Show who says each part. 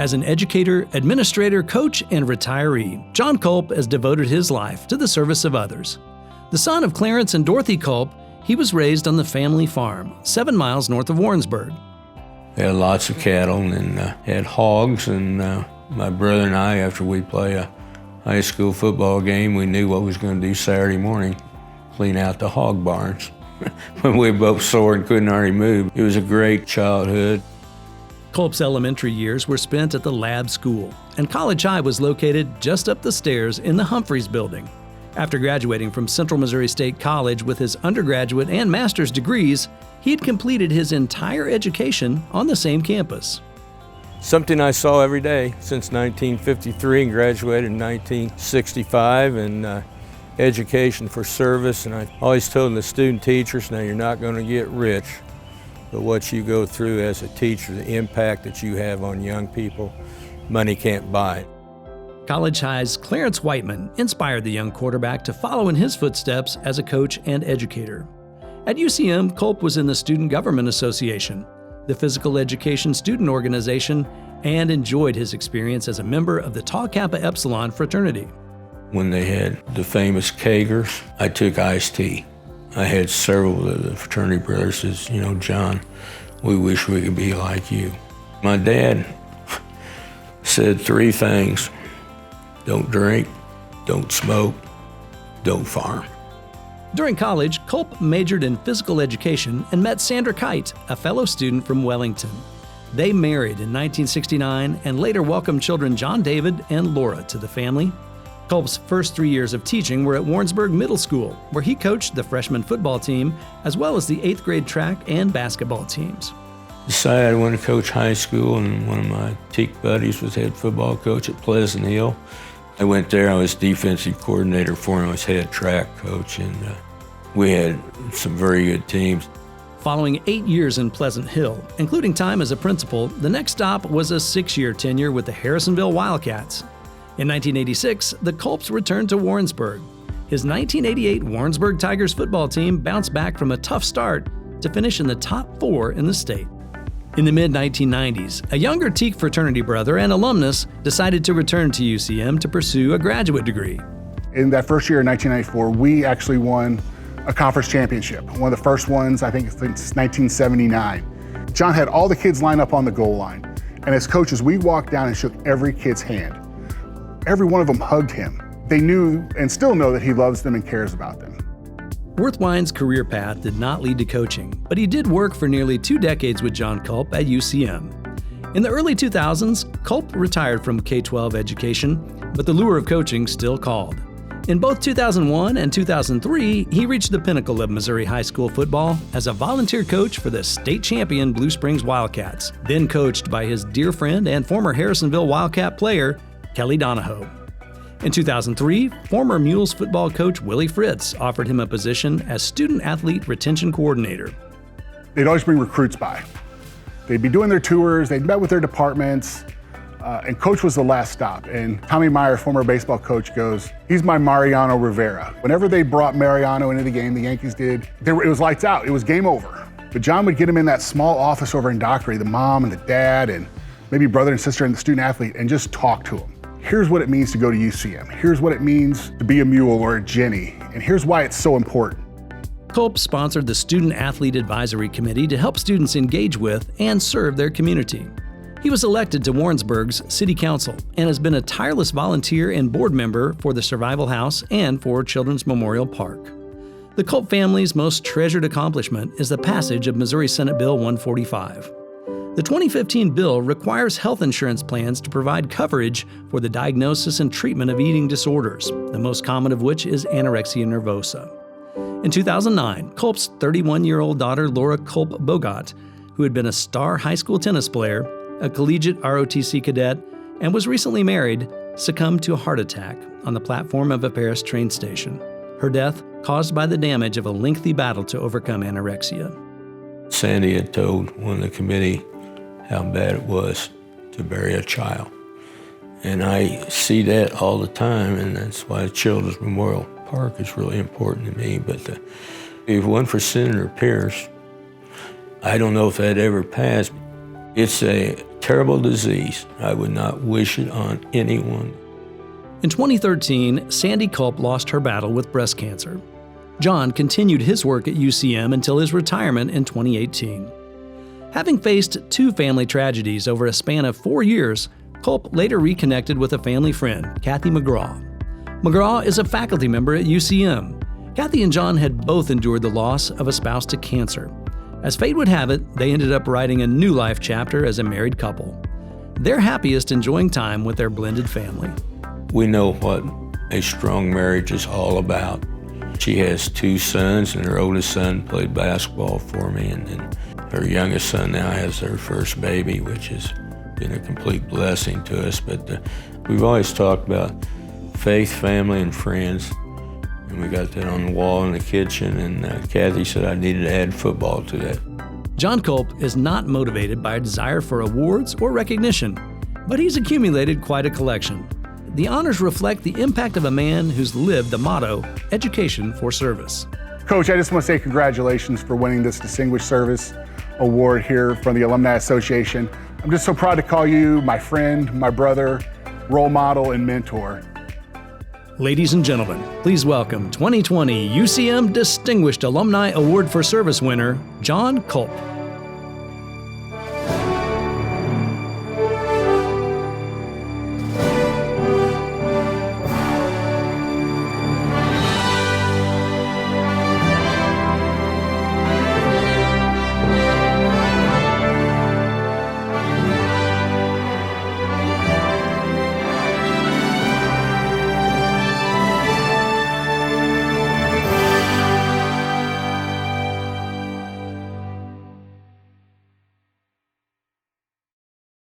Speaker 1: As an educator, administrator, coach, and retiree, John Culp has devoted his life to the service of others. The son of Clarence and Dorothy Culp, he was raised on the family farm, 7 miles north of Warrensburg.
Speaker 2: We had lots of cattle and had hogs, and my brother and I, after we play a high school football game, we knew what we was going to do Saturday morning, clean out the hog barns. When we were both sore and couldn't hardly move. It was a great childhood.
Speaker 1: Culp's elementary years were spent at the Lab School, and College High was located just up the stairs in the Humphreys Building. After graduating from Central Missouri State College with his undergraduate and master's degrees, he had completed his entire education on the same campus.
Speaker 2: Something I saw every day since 1953 and graduated in 1965, and education for service. And I always told the student teachers, now you're not going to get rich, but what you go through as a teacher, the impact that you have on young people, money can't buy it.
Speaker 1: College High's Clarence Whiteman inspired the young quarterback to follow in his footsteps as a coach and educator. At UCM, Culp was in the Student Government Association, the Physical Education Student Organization, and enjoyed his experience as a member of the Tau Kappa Epsilon fraternity.
Speaker 2: When they had the famous kegers, I took iced tea. I had several of the fraternity brothers says, you know, John, we wish we could be like you. My dad said 3 things: don't drink, don't smoke, don't farm.
Speaker 1: During college, Culp majored in physical education and met Sandra Kite, a fellow student from Wellington. They married in 1969 and later welcomed children John David and Laura to the family. Culp's first 3 years of teaching were at Warrensburg Middle School, where he coached the freshman football team as well as the 8th grade track and basketball teams.
Speaker 2: Decided I wanted to coach high school, and one of my teak buddies was head football coach at Pleasant Hill. I went there, I was defensive coordinator for him, I was head track coach, and we had some very good teams.
Speaker 1: Following 8 years in Pleasant Hill, including time as a principal, the next stop was a 6-year tenure with the Harrisonville Wildcats. In 1986, the Culps returned to Warrensburg. His 1988 Warrensburg Tigers football team bounced back from a tough start to finish in the top 4 in the state. In the mid-1990s, a younger Teak fraternity brother and alumnus decided to return to UCM to pursue a graduate degree.
Speaker 3: In that first year in 1994, we actually won a conference championship, one of the first ones, I think, since 1979. John had all the kids lined up on the goal line, and as coaches, we walked down and shook every kid's hand. Every one of them hugged him. They knew and still know that he loves them and cares about them.
Speaker 1: Worthwine's career path did not lead to coaching, but he did work for nearly 2 decades with John Culp at UCM. In the early 2000s, Culp retired from K-12 education, but the lure of coaching still called. In both 2001 and 2003, he reached the pinnacle of Missouri high school football as a volunteer coach for the state champion Blue Springs Wildcats, then coached by his dear friend and former Harrisonville Wildcat player, Kelly Donahoe. In 2003, former Mules football coach Willie Fritz offered him a position as student-athlete retention coordinator.
Speaker 3: They'd always bring recruits by. They'd be doing their tours, they'd met with their departments, and coach was the last stop. And Tommy Meyer, former baseball coach, goes, he's my Mariano Rivera. Whenever they brought Mariano into the game, the Yankees did, it was lights out, it was game over. But John would get him in that small office over in Dockery, the mom and the dad, and maybe brother and sister and the student athlete, and just talk to him. Here's what it means to go to UCM. Here's what it means to be a Mule or a Jenny. And here's why it's so important.
Speaker 1: Culp sponsored the Student Athlete Advisory Committee to help students engage with and serve their community. He was elected to Warrensburg's City Council and has been a tireless volunteer and board member for the Survival House and for Children's Memorial Park. The Culp family's most treasured accomplishment is the passage of Missouri Senate Bill 145. The 2015 bill requires health insurance plans to provide coverage for the diagnosis and treatment of eating disorders, the most common of which is anorexia nervosa. In 2009, Culp's 31-year-old daughter Laura Culp Bogot, who had been a star high school tennis player, a collegiate ROTC cadet, and was recently married, succumbed to a heart attack on the platform of a Paris train station. Her death caused by the damage of a lengthy battle to overcome anorexia.
Speaker 2: Sandy had told one of the committee how bad it was to bury a child. And I see that all the time, and that's why Children's Memorial Park is really important to me. But if it wasn't for Senator Pierce, I don't know if that ever passed. It's a terrible disease. I would not wish it on anyone.
Speaker 1: In 2013, Sandy Culp lost her battle with breast cancer. John continued his work at UCM until his retirement in 2018. Having faced 2 family tragedies over a span of 4 years, Culp later reconnected with a family friend, Kathy McGraw. McGraw is a faculty member at UCM. Kathy and John had both endured the loss of a spouse to cancer. As fate would have it, they ended up writing a new life chapter as a married couple. They're happiest enjoying time with their blended family.
Speaker 2: We know what a strong marriage is all about. She has 2 sons, and her oldest son played basketball for me, and then her youngest son now has their first baby, which has been a complete blessing to us. But we've always talked about faith, family, and friends, and we got that on the wall in the kitchen, and Kathy said I needed to add football to that.
Speaker 1: John Culp is not motivated by a desire for awards or recognition, but he's accumulated quite a collection. The honors reflect the impact of a man who's lived the motto, education for service.
Speaker 3: Coach, I just want to say congratulations for winning this Distinguished Service Award here from the Alumni Association. I'm just so proud to call you my friend, my brother, role model, and mentor.
Speaker 1: Ladies and gentlemen, please welcome 2020 UCM Distinguished Alumni Award for Service winner, John Culp.